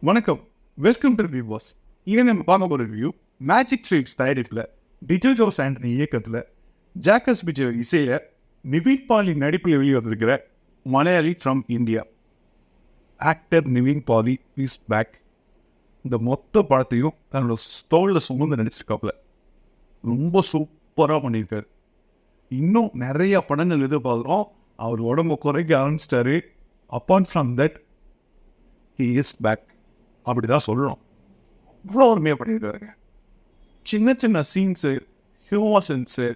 வணக்கம், welcome to review pass. இங்கே நம்ம பார்க்க போகிற ரிவ்யூ மேஜிக் ஃபிலிம்ஸ் தயாரிப்பில் டிஜோ ஜோஸ் ஆண்டனி இயக்கத்தில் ஜாக்கஸ் விஜய் இசையில் நிவின் பாலி நடிப்பில் வெளிவந்திருக்கிற Malayalee from India. Actor Nivin Pauly is back. இந்த மொத்த படத்தையும் தன்னோட தோளில் சுமந்து நடிச்சிருக்காப்புல. ரொம்ப சூப்பராக பண்ணியிருக்காரு. இன்னும் நிறைய படங்கள் எதிர்பார்க்குறோம். அவர் உடம்பு குறைக்க ஆரம்பிச்சிட்டாரு. Apart from that he is back அப்படி தான் சொல்லணும். அவ்வளோ அருமையாக பண்ணியிருக்காருங்க. சின்ன சின்ன சீன்ஸு, ஹியூமர் சென்ஸு,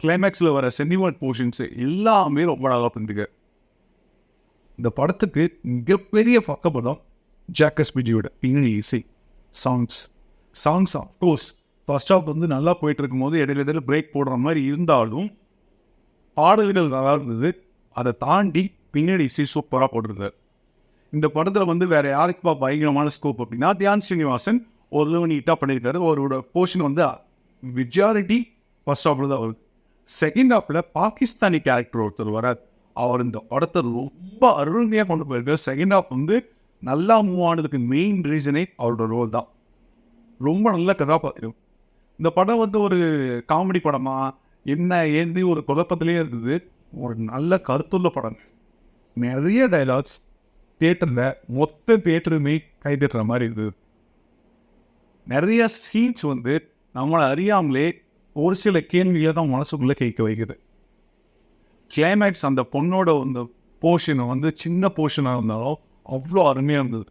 கிளைமேக்ஸில் வர சென்டிமெண்ட் போர்ஷன்ஸு எல்லாமே ரொம்ப நல்லா பண்ணிருக்காரு. இந்த படத்துக்கு மிகப்பெரிய பக்கபலம் ஜாக்கஸ் விஜயோட பின்னணி இசை, சாங்ஸ் அஃப்கோர்ஸ் ஃபர்ஸ்ட் ஹாஃப் வந்து நல்லா போயிட்டு இருக்கும்போது இடையில பிரேக் போடுற மாதிரி இருந்தாலும் பாடல்கள் நல்லா இருந்தது. அதை தாண்டி பின்னாடி இசை சூப்பராக போட்டிருந்தார். இந்த படத்தில் வந்து வேறு யாருக்குப்பா பயங்கரமான ஸ்கோப் அப்படின்னா தியான் ஸ்ரீனிவாசன் ஒரு நீட்டாக பண்ணியிருக்காரு. அவரோட போர்ஷன் வந்து மெஜாரிட்டி ஃபர்ஸ்ட் ஹாஃபில் தான் வருது. செகண்ட் ஹாஃபில் பாகிஸ்தானி கேரக்டர் ஒருத்தர் வரார். அவர் இந்த படத்தை ரொம்ப அருமையாக கொண்டு போயிருக்கார். செகண்ட் ஹாஃப் வந்து நல்லா மூவ் ஆனதுக்கு மெயின் ரீசனே அவரோட ரோல் தான். ரொம்ப நல்ல கதாபாத்திரம். இந்த படம் வந்து ஒரு காமெடி படமா என்ன ஏந்தி ஒரு குழப்பத்திலே இருந்தது. ஒரு நல்ல கருத்துள்ள படம். நிறைய டைலாக்ஸ் தியேட்டரில் மொத்த தியேட்டருமே கைதட்டுற மாதிரி இருந்தது. நிறைய சீன்ஸ் வந்து நம்மளை அறியாமலே ஒரு சில கேள்விகளை தான் மனசுக்குள்ளே கேட்க வைக்குது. கிளைமேக்ஸ் அந்த பொண்ணோட அந்த போர்ஷனை வந்து சின்ன போர்ஷனாக இருந்தாலும் அவ்வளோ அருமையாக இருந்தது.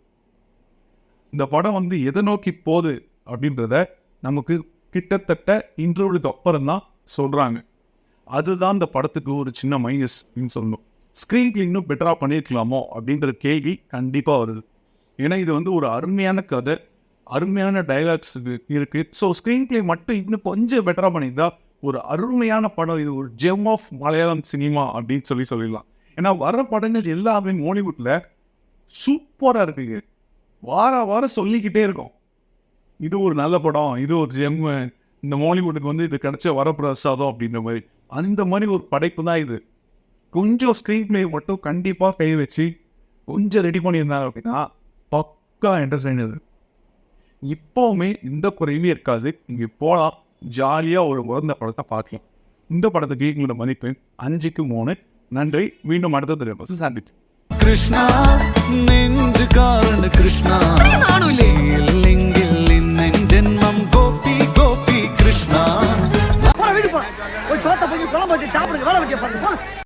இந்த படம் வந்து எதை நோக்கி போகுது அப்படின்றத நமக்கு கிட்டத்தட்ட இன்டர்வியூக்கு அப்புறம் தான் சொல்கிறாங்க. அதுதான் இந்த படத்துக்கு ஒரு சின்ன மைனஸ் அப்படின்னு சொல்லணும். ஸ்க்ரீனுக்கு இன்னும் பெட்டராக பண்ணியிருக்கலாமோ அப்படின்ற கேள்வி கண்டிப்பாக வருது. ஏன்னா இது வந்து ஒரு அருமையான கதை, அருமையான டைலாக்ஸ் இருக்குது. ஸோ ஸ்க்ரீன் பிளே மட்டும் இன்னும் கொஞ்சம் பெட்டராக பண்ணியிருந்தா ஒரு அருமையான படம். இது ஒரு ஜெம் ஆஃப் மலையாளம் சினிமா அப்படின்னு சொல்லிடலாம். ஏன்னா வர படங்கள் எல்லாமே மாலிவுட்டில் சூப்பராக இருக்குங்க. வாரம் சொல்லிக்கிட்டே இருக்கோம், இது ஒரு நல்ல படம், இது ஒரு ஜெம், இந்த மாலிவுட்டுக்கு வந்து இது கிடைச்ச வரப்பிரசாதம் அப்படின்ற மாதிரி. அந்த மாதிரி ஒரு படைப்பு தான் இது. கொஞ்சம் ஸ்க்ரீன் பிளே மட்டும் கண்டிப்பாக கை வச்சு கொஞ்சம் ரெடி பண்ணியிருந்தாங்க அப்படின்னா பக்கா என்டர்டைனர். இப்போவுமே எந்த குறையுமே இருக்காது. இங்கே போகலாம், ஜாலியாக ஒரு உயர்ந்த படத்தை பார்க்கலாம். இந்த படத்துக்கு எங்களோட மதிப்பு 5க்கு 3. நன்றி. மீண்டும் அடுத்த தடவை சந்திப்போம். கிருஷ்ணா நெஞ்சு காரண கிருஷ்ணா ஜென்மம் கோபி கோபி கிருஷ்ணா. வீடு போய் சோத்த போய் குழம்பு வச்சு சாப்பிடுங்க. வேலை வெட்டிய பாருங்க.